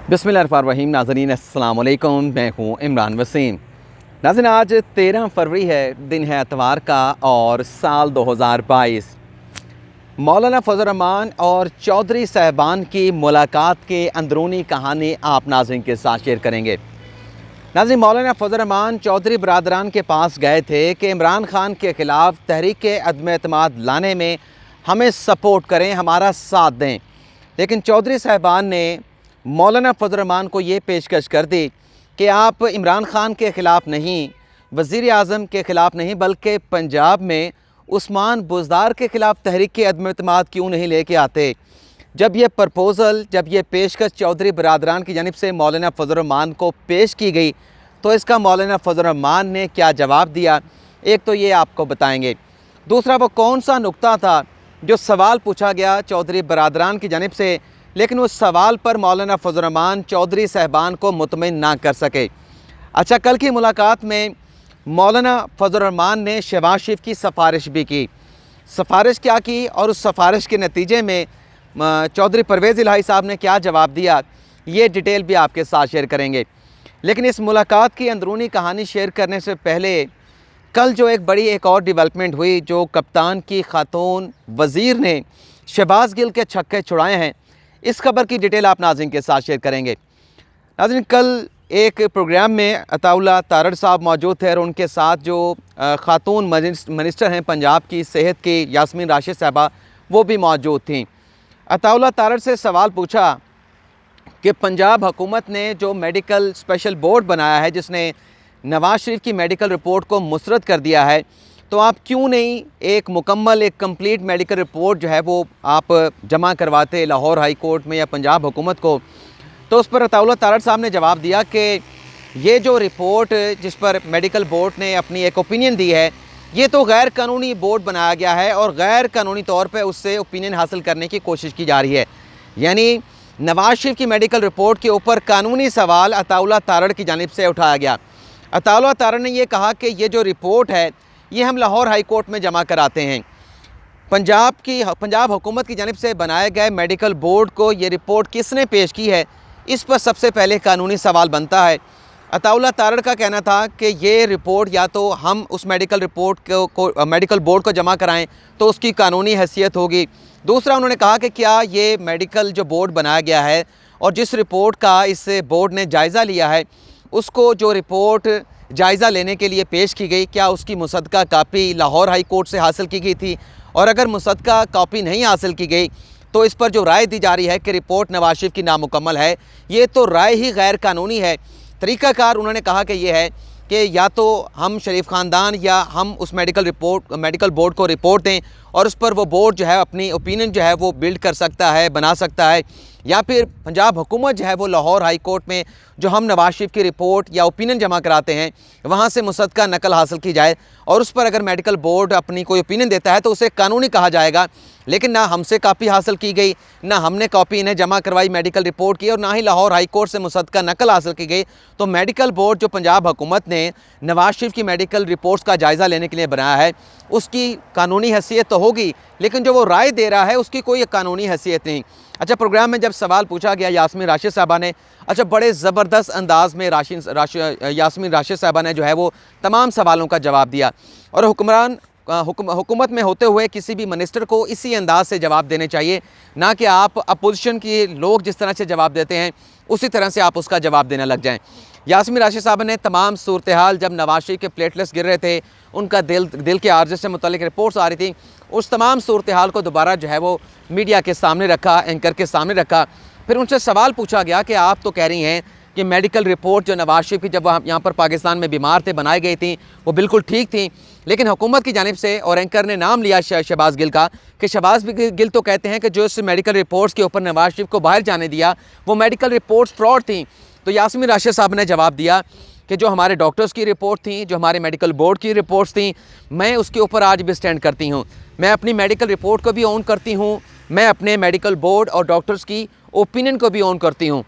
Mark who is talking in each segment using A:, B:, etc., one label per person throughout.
A: बिस्मिल्लाहिर्रहमानिर्रहीम। नाज़रीन अस्सलाम वालेकुम, मैं हूँ इमरान वसीम। नाज़रीन आज 13 फरवरी है, दिन है एतवार का और साल 2022। मौलाना फजल रहमान और चौधरी साहबान की मुलाकात के अंदरूनी कहानी आप नाज़रीन के साथ शेयर करेंगे। नाज़रीन मौलाना फजल रहमान चौधरी बरादरान के पास गए थे कि इमरान खान के ख़िलाफ़ तहरीक अदम एतमाद लाने में हमें सपोर्ट करें, हमारा साथ दें। लेकिन चौधरी साहबान ने मौलाना फजल रहमान को ये पेशकश कर दी कि आप इमरान खान के ख़िलाफ़ नहीं, वज़ीर आज़म के ख़िलाफ़ नहीं, बल्कि पंजाब में उस्मान बुज़दार के ख़िलाफ़ तहरीक अदम एतमाद क्यों नहीं लेके आते। जब ये प्रपोज़ल, जब ये पेशकश चौधरी बरादरान की जानिब से मौलाना फजल रहमान को पेश की गई तो इसका मौलाना फजल रहमान ने क्या जवाब दिया, एक तो ये आपको बताएँगे। दूसरा वो कौन सा नुक्ता था जो सवाल पूछा गया चौधरी बरादरान की जानिब से, लेकिन उस सवाल पर मौलाना फजल रहमान चौधरी साहबान को मुतमईन ना कर सके। अच्छा, कल की मुलाकात में मौलाना फजल रहमान ने शहबाज शरीफ की सिफारिश भी की। सिफारिश क्या की और उस सिफारिश के नतीजे में चौधरी परवेज़ इलाही साहब ने क्या जवाब दिया, ये डिटेल भी आपके साथ शेयर करेंगे। लेकिन इस मुलाकात की अंदरूनी कहानी शेयर करने से पहले कल जो एक और डेवलपमेंट हुई, जो कप्तान की खातून वज़ीर ने शहबाज गिल के छक्के छुड़ाए हैं, इस खबर की डिटेल आप नाज़रीन के साथ शेयर करेंगे। नाज़रीन कल एक प्रोग्राम में अताउल्लाह तारड़ साहब मौजूद थे और उनके साथ जो खातून मिनिस्टर हैं पंजाब की सेहत की, यास्मीन राशिद साहबा, वो भी मौजूद थीं। अताउल्लाह तारड़ से सवाल पूछा कि पंजाब हुकूमत ने जो मेडिकल स्पेशल बोर्ड बनाया है, जिसने नवाज़ शरीफ की मेडिकल रिपोर्ट को मुस्तरद कर दिया है, तो आप क्यों नहीं एक मुकम्मल, एक कंप्लीट मेडिकल रिपोर्ट जो है वो आप जमा करवाते लाहौर हाई कोर्ट में या पंजाब हुकूमत को। तो उस पर अताउल्लाह तारड़ साहब ने जवाब दिया कि ये जो रिपोर्ट जिस पर मेडिकल बोर्ड ने अपनी एक ओपिनियन दी है, ये तो गैर कानूनी बोर्ड बनाया गया है और गैर कानूनी तौर पर उससे ओपिनियन हासिल करने की कोशिश की जा रही है। यानी नवाज़ शरीफ की मेडिकल रिपोर्ट के ऊपर कानूनी सवाल अताउल्लाह तारड़ की जानिब से उठाया गया। अताउल्लाह तारड़ ने यह कहा कि ये जो रिपोर्ट है ये हम लाहौर हाई कोर्ट में जमा कराते हैं। पंजाब हुकूमत की जानिब से बनाए गए मेडिकल बोर्ड को ये रिपोर्ट किसने पेश की है, इस पर सबसे पहले कानूनी सवाल बनता है। अताउल्लाह तारड़ का कहना था कि ये रिपोर्ट या तो हम उस मेडिकल रिपोर्ट को मेडिकल बोर्ड को जमा कराएं तो उसकी कानूनी हैसियत होगी। दूसरा उन्होंने कहा कि क्या ये मेडिकल जो बोर्ड बनाया गया है और जिस रिपोर्ट का इस बोर्ड ने जायज़ा लिया है, उसको जो रिपोर्ट जायज़ा लेने के लिए पेश की गई, क्या उसकी मुसद्दका कापी लाहौर हाई कोर्ट से हासिल की गई थी, और अगर मुसद्दका कापी नहीं हासिल की गई तो इस पर जो राय दी जा रही है कि रिपोर्ट नवाज़ शरीफ की नामुकम्मल है, ये तो राय ही गैर कानूनी है। तरीक़ाकार उन्होंने कहा कि ये है कि या तो हम शरीफ ख़ानदान या हम उस मेडिकल बोर्ड को रिपोर्ट दें और उस पर वो बोर्ड जो है अपनी ओपिनियन जो है वो बिल्ड कर सकता है, बना सकता है, या फिर पंजाब हुकूमत जो है वो लाहौर हाई कोर्ट में जो हम नवाज़ शरीफ की रिपोर्ट या ओपिनियन जमा कराते हैं वहाँ से मुसद्दका नकल हासिल की जाए और उस पर अगर मेडिकल बोर्ड अपनी कोई ओपिनियन देता है तो उसे कानूनी कहा जाएगा। लेकिन ना हमसे कापी हासिल की गई, ना हमने कॉपी इन्हें जमा करवाई मेडिकल रिपोर्ट की, और ना ही लाहौर हाई कोर्ट से मुसद्दका नकल हासिल की गई। तो मेडिकल बोर्ड जो पंजाब हुकूमत ने नवाज़ शरीफ की मेडिकल रिपोर्ट्स का जायज़ा लेने के लिए बनाया है, उसकी कानूनी हैसियत तो होगी, लेकिन जो वो राय दे रहा है उसकी कोई कानूनी हैसियत नहीं। अच्छा, प्रोग्राम में जब सवाल पूछा गया यास्मीन राशिद साहबा ने, अच्छा बड़े ज़बरदस्त अंदाज़ में यास्मीन राशिद साहबा ने जो है वो तमाम सवालों का जवाब दिया, और हुकूमत में होते हुए किसी भी मिनिस्टर को इसी अंदाज़ से जवाब देने चाहिए, ना कि आप अपोजिशन के लोग जिस तरह से जवाब देते हैं उसी तरह से आप उसका जवाब देने लग जाएं। यास्मीन राशिद साहब ने तमाम सूरत हाल, जब नवाज़ शरीफ के प्लेटलेट्स गिर रहे थे, उनका दिल के आर्जे से मुतल्लिक रिपोर्ट्स आ रही थी, उस तमाम सूरत हाल को दोबारा जो है वो मीडिया के सामने रखा, एंकर के सामने रखा। फिर उनसे सवाल पूछा गया कि आप तो कह रही हैं कि मेडिकल रिपोर्ट जो नवाज़ शरीफ की जब वह यहाँ पर पाकिस्तान में बीमार थे बनाई गई थी वो बिल्कुल ठीक थी, लेकिन हुकूमत की जानिब से, और एंकर ने नाम लिया शहबाज गिल का, कि शहबाज गिल तो कहते हैं कि जो इस मेडिकल रिपोर्ट्स के ऊपर नवाज़ शरीफ को बाहर जाने दिया वो मेडिकल रिपोर्ट्स फ्रॉड थी। तो यास्मीन राशिद साहब ने जवाब दिया कि जो हमारे डॉक्टर्स की रिपोर्ट थी, जो हमारे मेडिकल बोर्ड की रिपोर्ट्स थी, मैं उसके ऊपर आज भी स्टैंड करती हूँ। मैं अपनी मेडिकल रिपोर्ट को भी ऑन करती हूँ, मैं अपने मेडिकल बोर्ड और डॉक्टर्स की ओपिनियन को भी ऑन करती हूँ।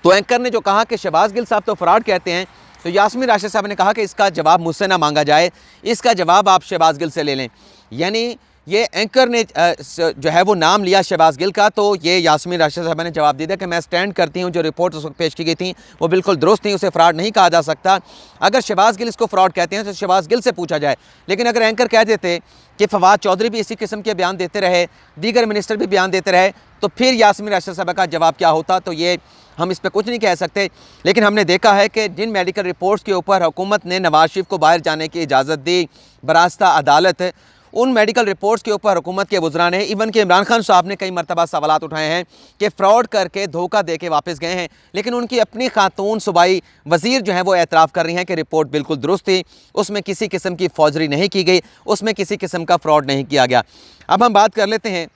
A: तो एंकर ने जो कहा कि शहबाज गिल साहब तो फ्रॉड कहते हैं, तो यास्मीन राशिद साहब ने कहा कि इसका जवाब मुझसे ना मांगा जाए, इसका जवाब आप शहबाज गिल से ले लें। यानी ये एंकर ने जो है वो नाम लिया शहबाज गिल का, तो ये यास्मीन राशिद साहबा ने जवाब दे दिया कि मैं स्टैंड करती हूँ, जो रिपोर्ट उस वक्त पेश की गई थी वो बिल्कुल दुरुस्त थी, उसे फ्रॉड नहीं कहा जा सकता। अगर शहबाज गिल इसको फ्रॉड कहते हैं तो शहबाज गिल से पूछा जाए, लेकिन अगर एंकर कह देते कि फवाद चौधरी भी इसी किस्म के बयान देते रहे, दीगर मिनिस्टर भी बयान देते रहे, तो फिर यास्मीन राशिद साहबा का जवाब क्या होता, तो ये हम इस पर कुछ नहीं कह सकते। लेकिन हमने देखा है कि जिन मेडिकल रिपोर्ट्स के ऊपर हुकूमत ने नवाज शरीफ को बाहर जाने की इजाज़त दी बरास्ता अदालत, उन मेडिकल रिपोर्ट्स के ऊपर हुकूमत के वज़रा ने, इवन के इमरान खान साहब ने कई मरतबा सवालात उठाए हैं कि फ़्रॉड करके धोखा दे के वापस गए हैं, लेकिन उनकी अपनी खातून सूबाई वज़ीर जो हैं वो एतराफ़ कर रही हैं कि रिपोर्ट बिल्कुल दुरुस्त थी, उसमें किसी किस्म की फौजरी नहीं की गई, उसमें किसी किस्म का फ़्रॉड नहीं किया गया। अब हम बात कर लेते हैं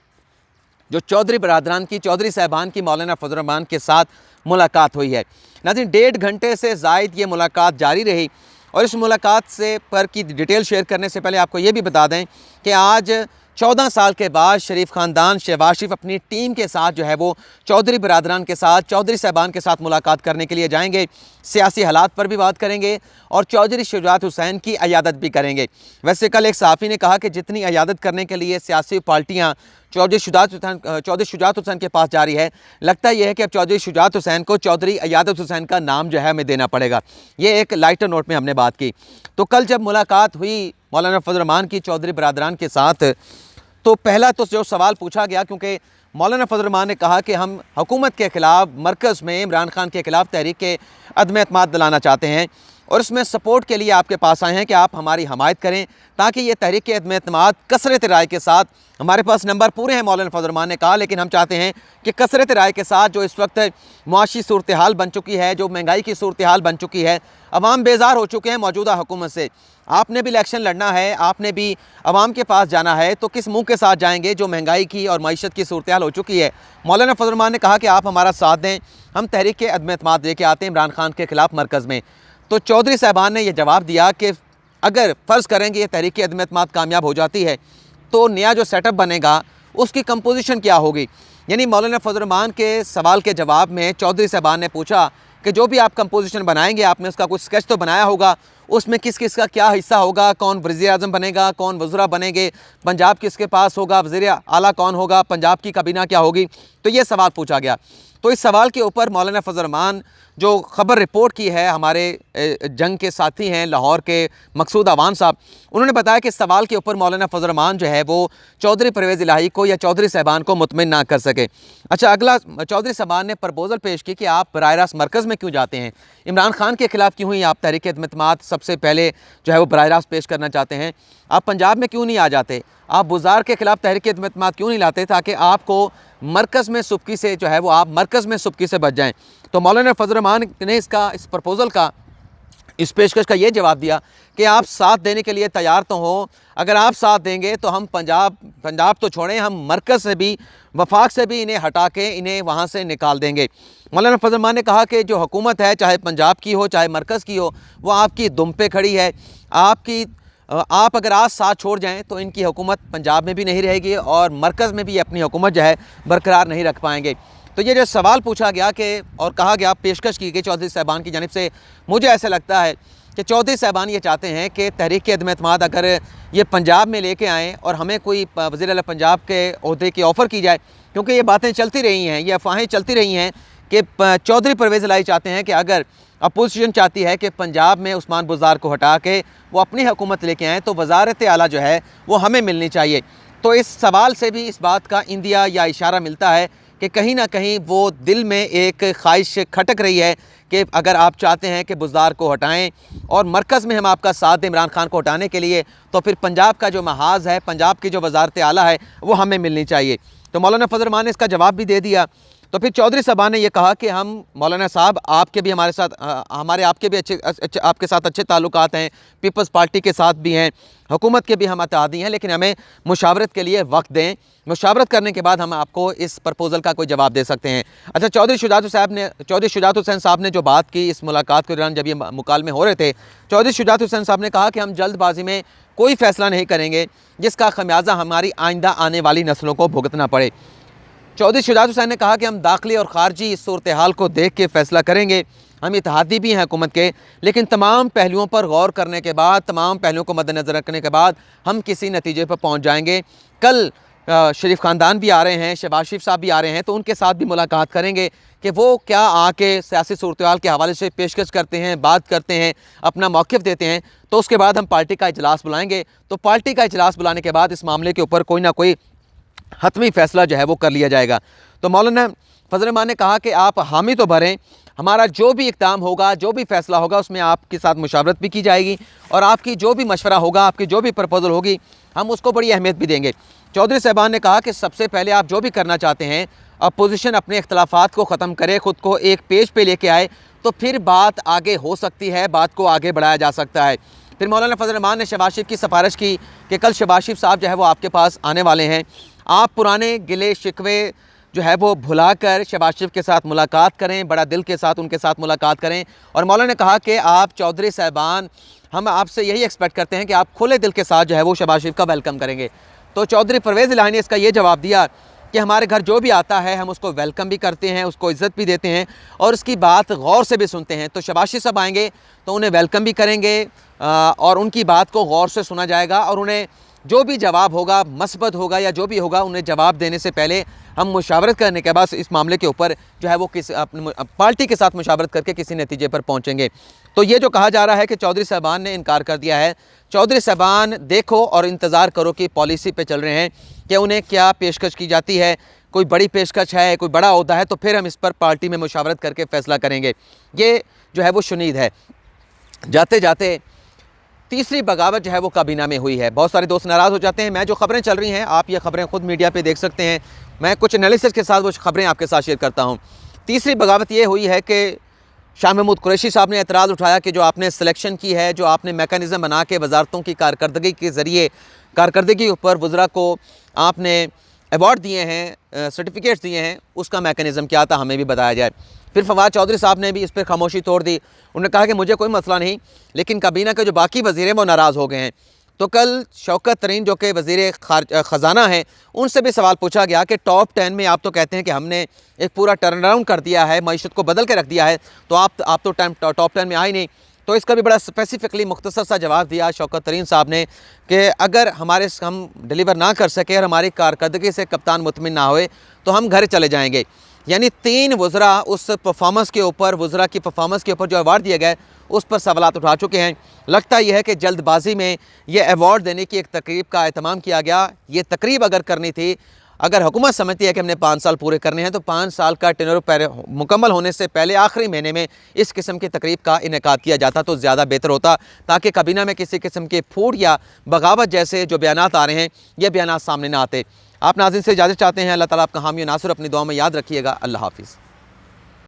A: जो चौधरी बरादरान की, चौधरी साहबान की मौलाना फजल रहमान के साथ मुलाकात हुई है। नाज़रीन, 1.5 घंटे से ज़ायद ये मुलाकात जारी रही, और इस मुलाकात से पर की डिटेल शेयर करने से पहले आपको ये भी बता दें कि आज 14 साल के बाद शरीफ ख़ानदान शहबाज शरीफ अपनी टीम के साथ जो है वो चौधरी बरादरान के साथ, चौधरी साहबान के साथ मुलाकात करने के लिए जाएंगे। सियासी हालात पर भी बात करेंगे और चौधरी शुजात हुसैन की अयादत भी करेंगे। वैसे कल एक सहाफ़ी ने कहा कि जितनी अयादत करने के लिए सियासी पार्टियाँ चौधरी शुजात हुसैन के पास जा रही है, लगता यह है कि अब चौधरी शुजात हुसैन को चौधरी अयादत हुसैन का नाम जो है हमें देना पड़ेगा। ये एक लाइटर नोट में हमने बात की। तो कल जब मुलाकात हुई मौलाना फजल रहमान की चौधरी बरादरान के साथ, तो पहला तो जो सवाल पूछा गया, क्योंकि मौलाना फजल रहमान ने कहा कि हम हुकूमत के ख़िलाफ़ मरकज़ में इमरान खान के ख़िलाफ़ तहरीक अदम एतमाद दिलाना चाहते हैं, और इसमें सपोर्ट के लिए आपके पास आए हैं कि आप हमारी हमायत करें ताकि ये तहरीक अदम एतमाद कसरत राय के साथ, हमारे पास नंबर पूरे हैं मौलाना फजल रहमान ने कहा, लेकिन हम चाहते हैं कि कसरत राय के साथ जो इस वक्त मुआशी सूरत हाल बन चुकी है, जो महंगाई की सूरत हाल बन चुकी है, अवाम बेजार हो चुके हैं मौजूदा हुकूमत से। आपने भी इलेक्शन लड़ना है, आपने भी अवाम के पास जाना है, तो किस मुंह के साथ जाएंगे जो महंगाई की और मईशत की सूरत हाल हो चुकी है। मौलाना फजल रहमान ने कहा कि आप हमारा साथ दें, हम तहरीक अदम एतमाद लेके आते हैं इमरान खान के ख़िलाफ़ मरकज़ में। तो चौधरी साहबान ने यह जवाब दिया कि अगर फ़र्ज़ करेंगे ये तहरीक अदम एतमाद कामयाब हो जाती है, तो नया जो सेटअप बनेगा उसकी कंपोजिशन क्या होगी। यानी मौलाना फजल रहमान के सवाल के जवाब में चौधरी साहबान ने पूछा कि जो भी आप कंपोजिशन बनाएंगे, आपने उसका कुछ स्केच तो बनाया होगा, उसमें किस किस का क्या हिस्सा होगा, कौन वज़ीर-ए-आज़म बनेगा, कौन वज़रा बनेंगे, पंजाब किसके पास होगा, वज़ीर आला कौन होगा, पंजाब की काबीना क्या होगी। तो ये सवाल पूछा गया। तो इस सवाल के ऊपर मौलाना फजल रहमान जो ख़बर रिपोर्ट की है, हमारे जंग के साथी हैं लाहौर के मकसूद अवान साहब, उन्होंने बताया कि इस सवाल के ऊपर मौलाना फजल रहमान जो है वो चौधरी परवेज़ इलाही को या चौधरी साहबान को मुतमिन ना कर सके। अच्छा, अगला चौधरी साहबान ने प्रपोज़ल पेश की कि आप बराह रास्त मरकज़ में क्यों जाते हैं, इमरान खान के ख़िलाफ़ क्यों ही आप तहरीक अदम एतमाद सबसे पहले जो है वो बराह रास्त पेश करना चाहते हैं, आप पंजाब में क्यों नहीं आ जाते, आप बुज़ार के ख़िलाफ़ तहरीक अदम एतमाद क्यों नहीं लाते, ताकि आपको मरकज़ में सुबकी से जो है वो आप मरकज़ में सुबकी से बच जाएँ। तो मौलाना फजल रहमान ने इस प्रपोज़ल का, इस पेशकश का ये जवाब दिया कि आप साथ देने के लिए तैयार तो हो, अगर आप साथ देंगे तो हम पंजाब तो छोड़ें, हम मरकज़ से भी, वफाक से भी इन्हें हटा के इन्हें वहाँ से निकाल देंगे। मौलाना फजल रहमान ने कहा कि जो हुकूमत है, चाहे पंजाब की हो चाहे मरकज़ की हो, वो आपकी दुम पे खड़ी है। आप अगर आज साथ छोड़ जाएं तो इनकी हुकूमत पंजाब में भी नहीं रहेगी और मरकज़ में भी अपनी हुकूमत जो है बरकरार नहीं रख पाएंगे। तो ये जो सवाल पूछा गया कि और कहा गया, पेशकश की गई चौधरी साहबान की जानिब से, मुझे ऐसा लगता है कि चौधरी साहबान ये चाहते हैं कि तहरीक अदम एतमाद अगर ये पंजाब में लेके आएँ और हमें कोई वज़ीर आला पंजाब के ओहदे की ऑफ़र की जाए, क्योंकि ये बातें चलती रही हैं, ये अफवाहें चलती रही हैं कि चौधरी परवेज़ इलाही चाहते हैं कि अगर अपोजिशन चाहती है कि पंजाब में उस्मान बुज़दार को हटा के वो अपनी हुकूमत लेके आएँ, तो वज़ारत आला जो है वो हमें मिलनी चाहिए। तो इस सवाल से भी इस बात का इंदिया या इशारा मिलता है कि कहीं ना कहीं वो दिल में एक ख्वाहिश खटक रही है कि अगर आप चाहते हैं कि बुज़दार को हटाएं और मरकज़ में हम आपका साथ दें इमरान खान को हटाने के लिए, तो फिर पंजाब का जो महाज है, पंजाब की जो वज़ारत आला है, वो हमें मिलनी चाहिए। तो मौलाना फजल रहमान ने इसका जवाब भी दे दिया। तो फिर चौधरी साहबान ने यह कहा कि हम मौलाना साहब आपके भी हमारे साथ आपके भी आपके साथ अच्छे ताल्लुकात हैं, पीपल्स पार्टी के साथ भी हैं, हुकूमत के भी हम अतादी हैं, लेकिन हमें मुशावरत के लिए वक्त दें, मुशावरत करने के बाद हम आपको इस प्रपोज़ल का कोई जवाब दे सकते हैं। अच्छा, चौधरी शुजात हुसैन साहब ने जो बात की इस मुलाकात के दौरान, जब ये मुकालमे हो रहे थे, चौधरी शुजात हुसैन साहब ने कहा कि हम जल्दबाजी में कोई फ़ैसला नहीं करेंगे जिसका खमियाजा हमारी आइंदा आने वाली नस्लों को भुगतना पड़े। चौधरी शुजात हुसैन ने कहा कि हम दाखिली और खारजी इस सूरत हाल को देख के फैसला करेंगे। हम इत्तेहादी भी हैं हुकूमत के, लेकिन तमाम पहलुओं पर गौर करने के बाद, तमाम पहलुओं को मद्देनज़र रखने के बाद हम किसी नतीजे पर पहुँच जाएंगे। कल शरीफ ख़ानदान भी आ रहे हैं, शहबाज शरीफ साहब भी आ रहे हैं, तो उनके साथ भी मुलाकात करेंगे कि वो क्या आके सियासी सूरत के हवाले से पेशकश करते हैं, बात करते हैं, अपना मौक़िफ़ देते हैं। तो उसके बाद हम पार्टी का इजलास बुलाएंगे। तो पार्टी का इजलास बुलाने के बाद इस मामले के ऊपर कोई ना कोई हतमी फ़ैसला जो है वो कर लिया जाएगा। तो मौलाना फजल रहमान ने कहा कि आप हामी तो भरें, हमारा जो भी इक़दाम होगा, जो भी फ़ैसला होगा, उसमें आपके साथ मुशावरत भी की जाएगी और आपकी जो भी मशवरा होगा, आपकी जो भी प्रपोज़ल होगी, हम उसको बड़ी अहमियत भी देंगे। चौधरी साहबान ने कहा कि सबसे पहले आप जो भी करना चाहते हैं, अपोजिशन अपने इख्तलाफात को ख़त्म करे, ख़ुद को एक पेज पे लेके आए, तो फिर बात आगे हो सकती है, बात को आगे बढ़ाया जा सकता है। फिर मौलाना फजल रहमान ने शहबाज शरीफ की सिफारिश की कि कल शहबाज शरीफ साहब जो है वो आपके पास आने वाले हैं, आप पुराने गिले शिकवे जो है वो भुलाकर शहबाज शरीफ के साथ मुलाकात करें, बड़ा दिल के साथ उनके साथ मुलाकात करें। और मौलाना ने कहा कि आप चौधरी साहबान, हम आपसे यही एक्सपेक्ट करते हैं कि आप खुले दिल के साथ जो है वो शहबाज शरीफ का वेलकम करेंगे। तो चौधरी परवेज़ इलाही ने इसका ये जवाब दिया कि हमारे घर जो भी आता है हम उसको वेलकम भी करते हैं, उसको इज़्ज़त भी देते हैं और उसकी बात गौर से भी सुनते हैं। तो शहबाज शरीफ साहब आएंगे तो उन्हें वेलकम भी करेंगे और उनकी बात को गौर से सुना जाएगा और उन्हें जो भी जवाब होगा, मस्बत होगा या जो भी होगा, उन्हें जवाब देने से पहले हम मुशावरत करने के बाद इस मामले के ऊपर जो है वो अपनी पार्टी के साथ मुशावरत करके किसी नतीजे पर पहुँचेंगे। तो ये जो कहा जा रहा है कि चौधरी साहबान ने इनकार कर दिया है, चौधरी साहबान देखो और इंतज़ार करो कि पॉलिसी पे चल रहे हैं कि उन्हें क्या पेशकश की जाती है, कोई बड़ी पेशकश है, कोई बड़ा ओहदा है, तो फिर हम इस पर पार्टी में मुशावरत करके फ़ैसला करेंगे। ये जो है वो शुनीद है। जाते जाते तीसरी बगावत जो है वो काबीना में हुई है। बहुत सारे दोस्त नाराज़ हो जाते हैं। मैं जो ख़बरें चल रही हैं, आप ये ख़बरें ख़ुद मीडिया पे देख सकते हैं, मैं कुछ एनालिसिस के साथ वो ख़बरें आपके साथ शेयर करता हूँ। तीसरी बगावत ये हुई है कि शाह महमूद कुरैशी साहब ने एतराज़ उठाया कि जो आपने सिलेक्शन की है, जो आपने मैकेनिज़्म बना के वजारतों की कारकर्दगी के ज़रिए कारकर्दगी ऊपर वज़रा को आपने अवार्ड दिए हैं, सर्टिफिकेट्स दिए हैं, उसका मैकेनिज़्म क्या था, हमें भी बताया जाए। फिर फवाद चौधरी साहब ने भी इस पर खामोशी तोड़ दी। उन्होंने कहा कि मुझे कोई मसला नहीं, लेकिन काबीना के जो बाकी वज़ीर हैं वो नाराज़ हो गए हैं। तो कल शौकत तरीन जो कि वज़ीर ख़जाना हैं, उनसे भी सवाल पूछा गया कि टॉप 10 में आप तो कहते हैं कि हमने एक पूरा टर्न अराउंड कर दिया है, मईशत को बदल के रख दिया है, तो आप तो टॉप 10 में आए नहीं। तो इसका भी बड़ा स्पेसिफिकली मुख्तसर सा जवाब दिया शौकत तरीन साहब ने कि अगर हम डिलीवर ना कर सके और हमारी कारकर्दगी से कप्तान मुतमिन ना होए तो हम घर चले जाएंगे। यानी 3 वज़रा उस परफॉर्मेंस के ऊपर, वज़रा की परफॉर्मेंस के ऊपर जो अवार्ड दिया गया उस पर सवालात उठा चुके हैं। लगता यह है कि जल्दबाजी में ये अवार्ड देने की एक तकरीब का एहतमाम किया गया। ये तकरीब अगर करनी थी, अगर हुकूमत समझती है कि हमने 5 साल पूरे करने हैं, तो 5 साल का टेन्योर मुकम्मल होने से पहले आखिरी महीने में इस किस्म की तकरीब का इनेकाद किया जाता तो ज़्यादा बेहतर होता, ताकि काबीना में किसी किस्म के फूट या बगावत जैसे जो बयानात आ रहे हैं, ये बयानात सामने ना आते। आप नाज़रीन से इजाज़त चाहते हैं। अल्लाह ताला आपका हामी नासिर अपनी दुआ में याद रखिएगा। अल्लाह हाफ़िज़।